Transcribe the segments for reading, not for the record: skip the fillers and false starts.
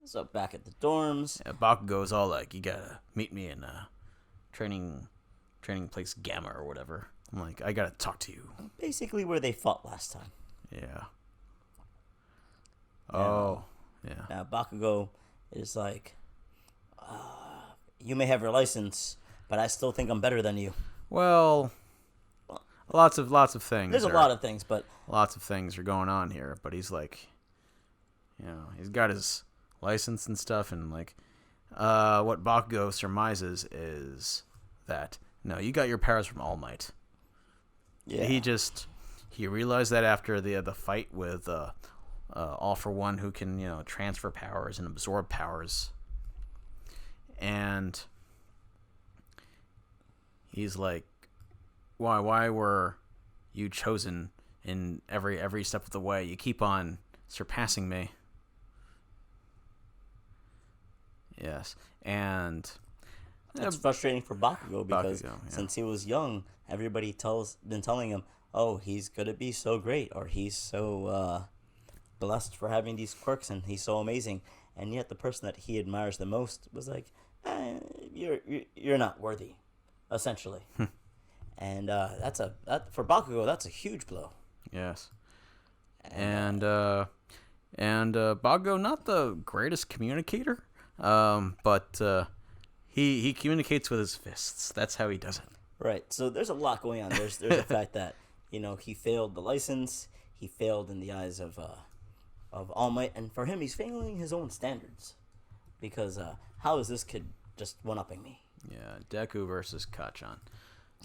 So back at the dorms. Yeah, Bakugo's all like, you gotta meet me in training place Gamma or whatever. I'm like, I gotta talk to you. Basically where they fought last time. Yeah. Oh, yeah. Now Bakugo is like, you may have your license, but I still think I'm better than you. Well, lots of things. There's a lot of things, but lots of things are going on here. But he's like, he's got his license and stuff, and like, what Bakugo surmises is that no, you got your powers from All Might. yeah, He realized that after the fight with All for One, who can transfer powers and absorb powers, and he's like, why were you chosen in every step of the way? You keep on surpassing me. Yes, and it's frustrating for Bakugo because since he was young, everybody been telling him, "Oh, he's gonna be so great," or "He's so blessed for having these quirks, and he's so amazing." And yet, the person that he admires the most was like, "You're not worthy," essentially. And for Bakugo, that's a huge blow. Yes, and Bakugo, not the greatest communicator. But he communicates with his fists. That's how he does it. Right. So there's a lot going on. There's the fact that he failed the license. He failed in the eyes of All Might, and for him, he's failing his own standards, because how is this kid just one-upping me? Yeah, Deku versus Kachan.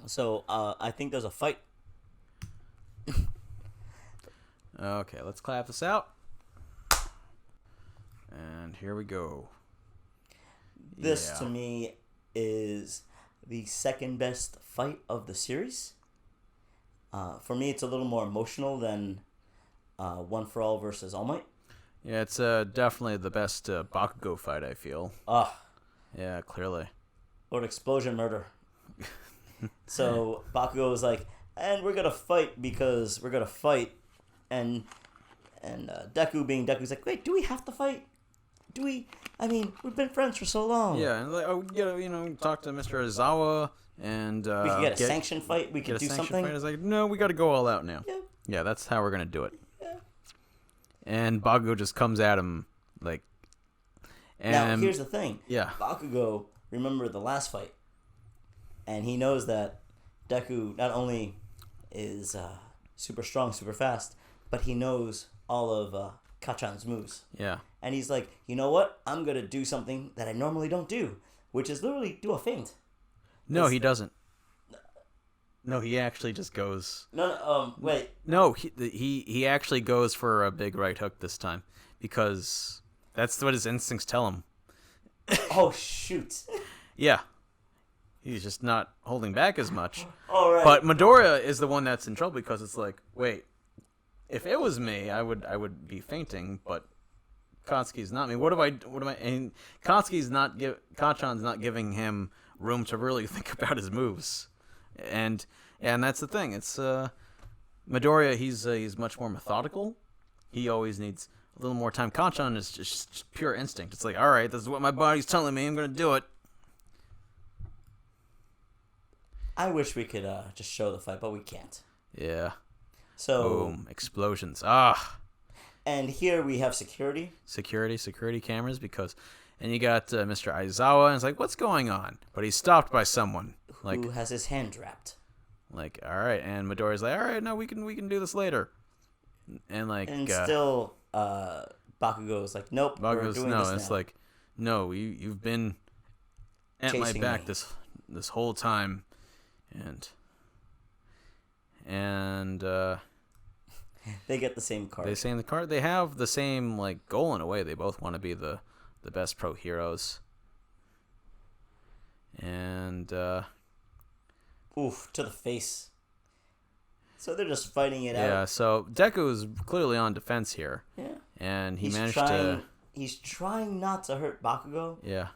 So I think there's a fight. Okay, let's clap this out. And here we go. This, to me, is the second best fight of the series. For me, it's a little more emotional than One for All versus All Might. Yeah, it's definitely the best Bakugo fight, I feel. Yeah, clearly. Lord Explosion Murder. So Bakugo was like, and we're going to fight because we're going to fight. And Deku being Deku's like, wait, do we have to fight? Do we? I mean, we've been friends for so long. Yeah, and like, talk to Mr. Aizawa, and we could get a sanctioned fight. We could do something. Fight. It's like, no, we got to go all out now. Yeah. Yeah, that's how we're gonna do it. Yeah. And Bakugo just comes at him like. And now here's the thing. Yeah. Bakugo remembered the last fight, and he knows that Deku not only is super strong, super fast, but he knows all of Kachan's moves. Yeah. And he's like, you know what? I'm going to do something that I normally don't do, which is literally do a feint. No, he doesn't. No, he actually just goes... Wait. No, he actually goes for a big right hook this time, because that's what his instincts tell him. Oh, shoot. Yeah. He's just not holding back as much. All right. But Midoriya is the one that's in trouble, because it's like, wait, if it was me, I would be fainting, but Katsuki's not me. What am I? And Kachan's not giving him room to really think about his moves, and that's the thing. It's Midoriya. He's much more methodical. He always needs a little more time. Kachan is just pure instinct. It's like, all right, this is what my body's telling me. I'm gonna do it. I wish we could just show the fight, but we can't. Yeah. So boom, explosions. And here we have security cameras, and you got Mr. Aizawa, and it's like, what's going on? But he's stopped by someone who has his hand wrapped. Like, all right, and Midoriya's like, all right, no, we can do this later, and still Bakugo's like, nope, we're doing this now. It's like, no, you've been at my back this whole time, and they get the same card. They have the same like goal in a way. They both want to be the best pro heroes. And oof, to the face. So they're just fighting it out. Yeah, so Deku is clearly on defense here. Yeah. And he's trying not to hurt Bakugo. Yeah.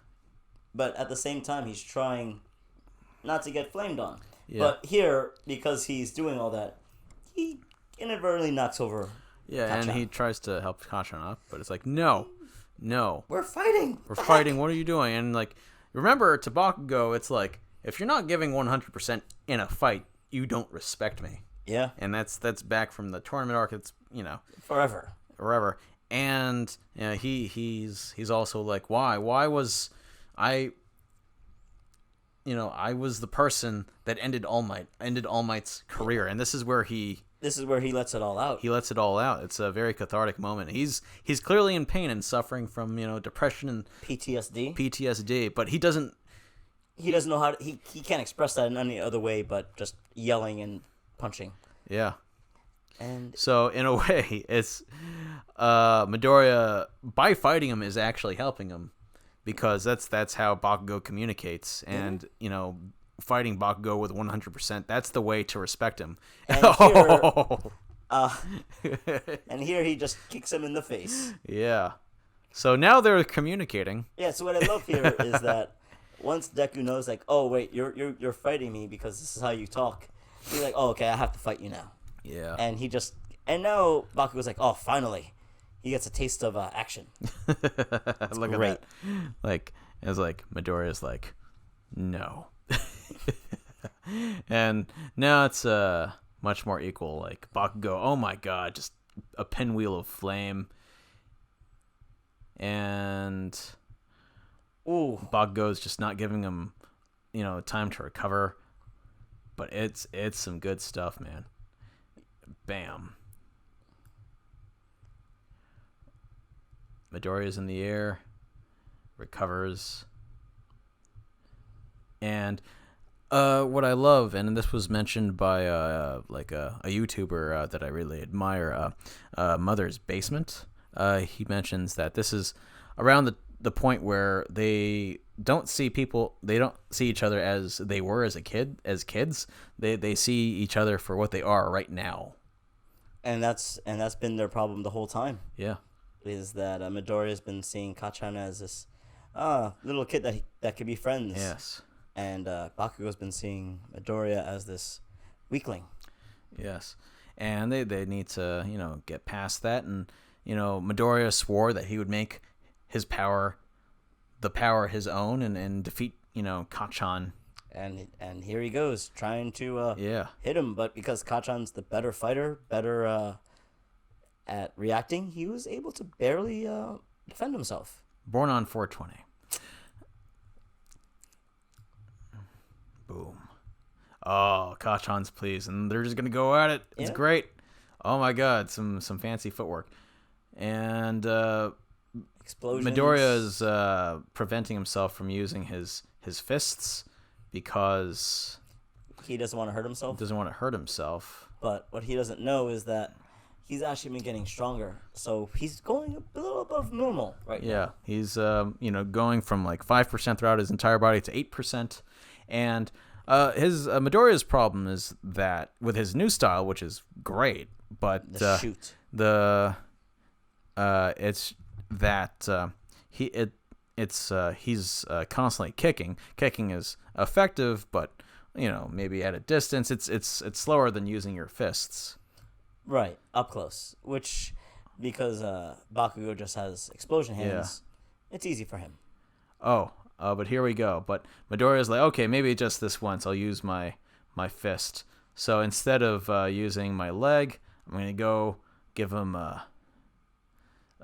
But at the same time, he's trying not to get flamed on. Yeah. But here, because he's doing all that, he inadvertently knocks over Yeah, Kachan. and he tries to help Kachan up, but it's like, no, no. We're fighting. We're fighting. What are you doing? And like, remember, to Bakugo, it's like, if you're not giving 100% in a fight, you don't respect me. Yeah. And that's back from the tournament arc. It's, Forever. And he's also like, why was I was the person that ended All Might's career, and this is where he lets it all out. He lets it all out. It's a very cathartic moment. He's clearly in pain and suffering from depression and PTSD, but he doesn't know how to, he can't express that in any other way but just yelling and punching. Yeah. And so in a way, it's Midoriya, by fighting him, is actually helping him, because that's how Bakugo communicates, and fighting Bakugo with 100%, that's the way to respect him. And here he just kicks him in the face. Yeah. So now they're communicating. Yeah. So what I love here is that once Deku knows, like, oh wait, you're fighting me because this is how you talk. He's like, oh okay, I have to fight you now. Yeah. And now Bakugo's like, oh, finally, he gets a taste of action. Look great. at that. Like, it's like Midoriya's like, no. And now it's much more equal. Like, Bakugo, oh my god, just a pinwheel of flame. And Bakugo's just not giving him, time to recover. But it's some good stuff, man. Bam. Midoriya's in the air, recovers. And what I love, and this was mentioned by a YouTuber that I really admire, Mother's Basement. He mentions that this is around the point where they don't see each other as they were as kids. They see each other for what they are right now. And that's been their problem the whole time. Yeah. Is that Midoriya's been seeing Kachan as this little kid that could be friends. Yes. And Bakugo's been seeing Midoriya as this weakling. Yes. And they need to, get past that. And, Midoriya swore that he would make his power his own and defeat, Kachan. And here he goes, trying to hit him. But because Kachan's the better fighter, better at reacting, he was able to barely defend himself. Born on 420. Boom. Oh, Kachan's pleased, and they're just gonna go at it. It's great. Oh my god, some fancy footwork. And explosions. Midoriya is preventing himself from using his fists because he doesn't want to hurt himself. But what he doesn't know is that he's actually been getting stronger, so he's going a little above normal right now. Yeah, he's going from like 5% throughout his entire body to 8%, and his Midoriya's problem is that with his new style, which is great, but shoot. It's that he's constantly kicking. Kicking is effective, but maybe at a distance, it's slower than using your fists. Right, up close, which, because Bakugo just has explosion hands, it's easy for him. But here we go. But Midoriya's like, okay, maybe just this once, I'll use my fist. So instead of using my leg, I'm going to go give him a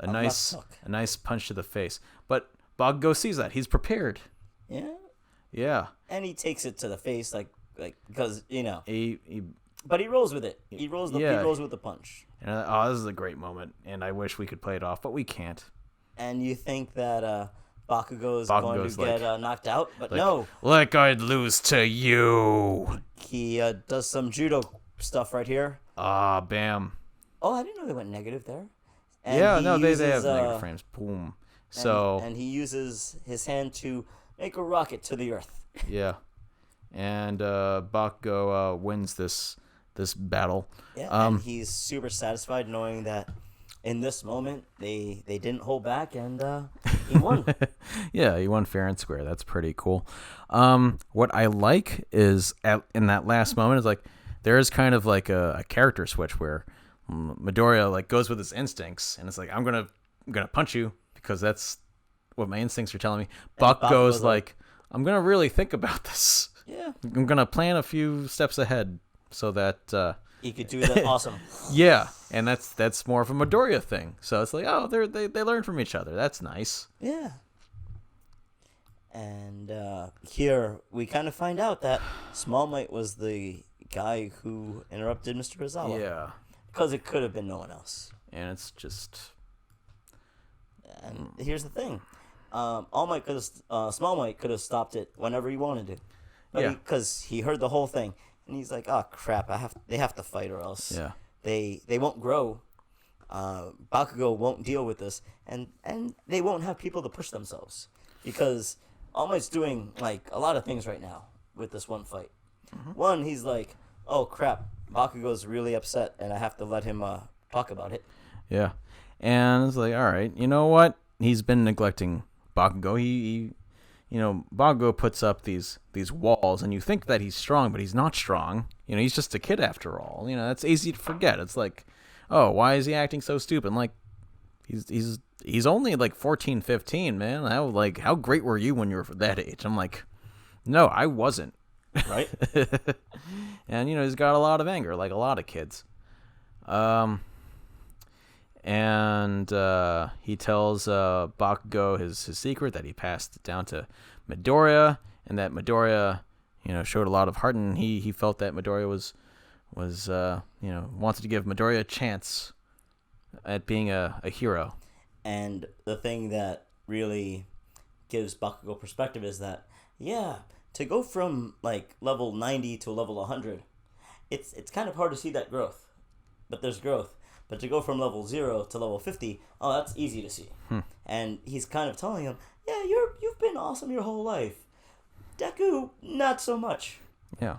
nice punch to the face. But Bakugo sees that. He's prepared. Yeah? Yeah. And he takes it to the face, like because, He but he rolls with it. He rolls with the punch. And, this is a great moment, and I wish we could play it off, but we can't. And you think that Bakugo is going to get knocked out, but no. Like I'd lose to you. He does some judo stuff right here. Bam. Oh, I didn't know they went negative there. And they have negative frames. Boom. And he uses his hand to make a rocket to the earth. Yeah. And Bakugo wins this battle. Yeah, and he's super satisfied knowing that in this moment they didn't hold back, and he won. Yeah, he won fair and square. That's pretty cool. What I like is in that last moment is like there is kind of like a character switch where Midoriya like goes with his instincts and it's like I'm gonna punch you because that's what my instincts are telling me. Bakugo's Bakugo's like, I'm gonna really think about this. Yeah. I'm gonna plan a few steps ahead so that he could do that. Awesome. Yeah, and that's more of a Midoriya thing. So it's like, oh, they learn from each other. That's nice. Yeah. And here we kind of find out that Small Might was the guy who interrupted Mr. Ozawa. Yeah. Because it could have been no one else. And it's just. And here's the thing, Small Might could have stopped it whenever he wanted to, because he heard the whole thing, and he's like, "Oh crap! They have to fight, or else they won't grow. Bakugo won't deal with this, and they won't have people to push themselves, because All Might's doing like a lot of things right now with this one fight. Mm-hmm. One, he's like, oh crap, Bakugo's really upset, and I have to let him talk about it. Yeah. And it's like, all right, you know what? He's been neglecting Bakugo. He Bakugo puts up these walls, and you think that he's strong, but he's not strong. He's just a kid after all. That's easy to forget. It's like, oh, why is he acting so stupid? Like, he's only like 14, 15, man. How great were you when you were that age? I'm like, no, I wasn't. Right? And he's got a lot of anger, like a lot of kids. And he tells Bakugo his secret, that he passed it down to Midoriya, and that Midoriya, showed a lot of heart, and he felt that Midoriya was wanted to give Midoriya a chance at being a hero. And the thing that really gives Bakugo perspective is that, to go from like level 90 to level 100, it's kind of hard to see that growth, but there's growth. But to go from level 0 to level 50, that's easy to see. And he's kind of telling him, you've been awesome your whole life. Deku, not so much. Yeah.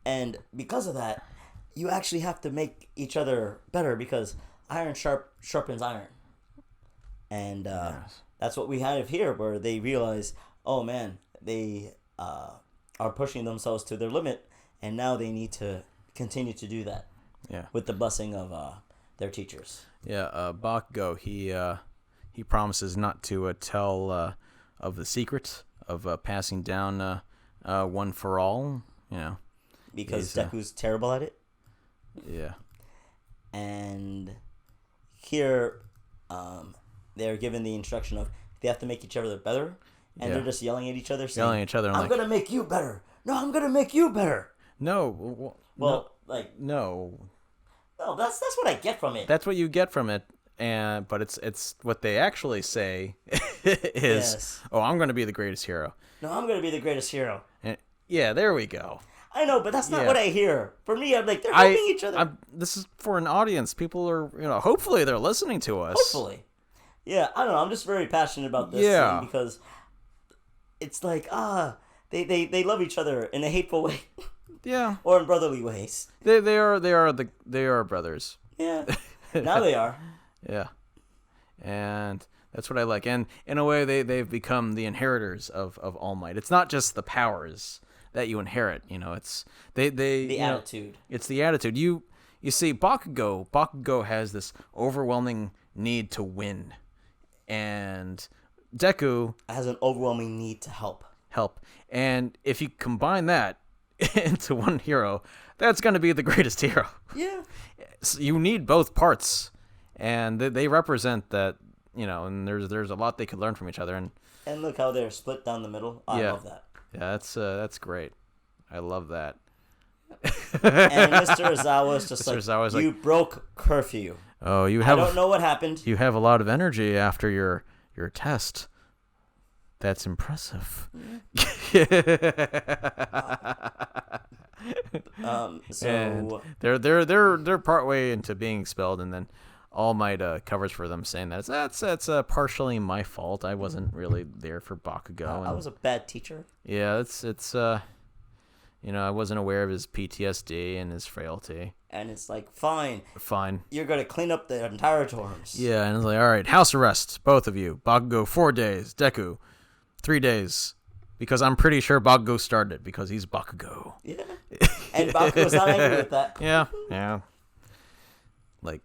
And because of that, you actually have to make each other better, because iron sharpens iron. And that's what we have here, where they realize, oh man, they are pushing themselves to their limit, and now they need to continue to do that. Yeah. With the blessing of their teachers. Yeah, Bakugo, he promises not to tell of the secret of passing down one for all, Because Deku's terrible at it? Yeah. And here, they're given the instruction of they have to make each other better, and they're just yelling at each other, saying, yelling at each other, I'm going to make you better. No, I'm going to make you better. No. No, that's what I get from it. That's what you get from it, but it's what they actually say is, oh, I'm going to be the greatest hero. No, I'm going to be the greatest hero. And, there we go. I know, but that's not what I hear. For me, I'm like, they're helping each other. This is for an audience. People are, hopefully they're listening to us. Hopefully. Yeah, I don't know. I'm just very passionate about this thing, because it's like, they love each other in a hateful way. Yeah. Or in brotherly ways. They are brothers. Yeah. Now they are. Yeah. And that's what I like. And in a way, they've become the inheritors of All Might. It's not just the powers that you inherit. It's the attitude. It's the attitude. You see, Bakugo has this overwhelming need to win, and Deku has an overwhelming need to help. And if you combine that into one hero, that's going to be the greatest hero. Yeah. So you need both parts, and they represent that, and there's a lot they could learn from each other. And look how they're split down the middle. I love that. Yeah, that's great. I love that. And Mr. Ozawa's just Ozawa's you broke curfew. Oh, I don't know what happened. You have a lot of energy after your test. That's impressive. So and they're partway into being expelled, and then All Might covers for them, saying that's partially my fault. I wasn't really there for Bakugo. I was a bad teacher. Yeah, it's I wasn't aware of his PTSD and his frailty. And it's like, fine. You're gonna clean up the entire dorms. Yeah, and it's like, all right, house arrest, both of you. Bakugo 4 days, Deku 3 days, because I'm pretty sure Bakugo started it, because he's Bakugo. Yeah. And Bakugo's not angry with that. Yeah. Like.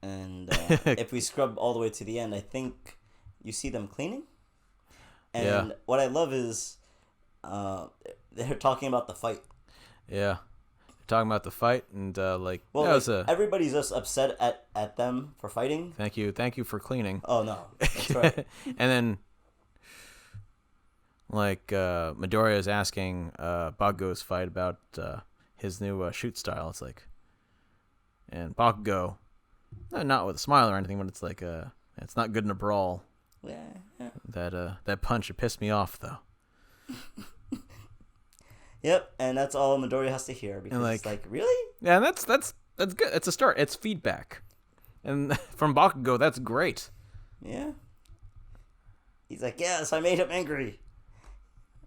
And And if we scrub all the way to the end, I think you see them cleaning. And what I love is they're talking about the fight. Yeah. Talking about the fight and everybody's just upset at them for fighting. Thank you for cleaning. Oh no, that's right. And then Midoriya is asking Bakugo's fight about his new shoot style. It's like, and Bakugo, not with a smile or anything, but it's like it's not good in a brawl. Yeah. That punch, it pissed me off though. Yep, and that's all Midoriya has to hear because it's like, really? Yeah, and that's good. It's a start. It's feedback, and from Bakugo, that's great. Yeah. He's like, yes, I made him angry.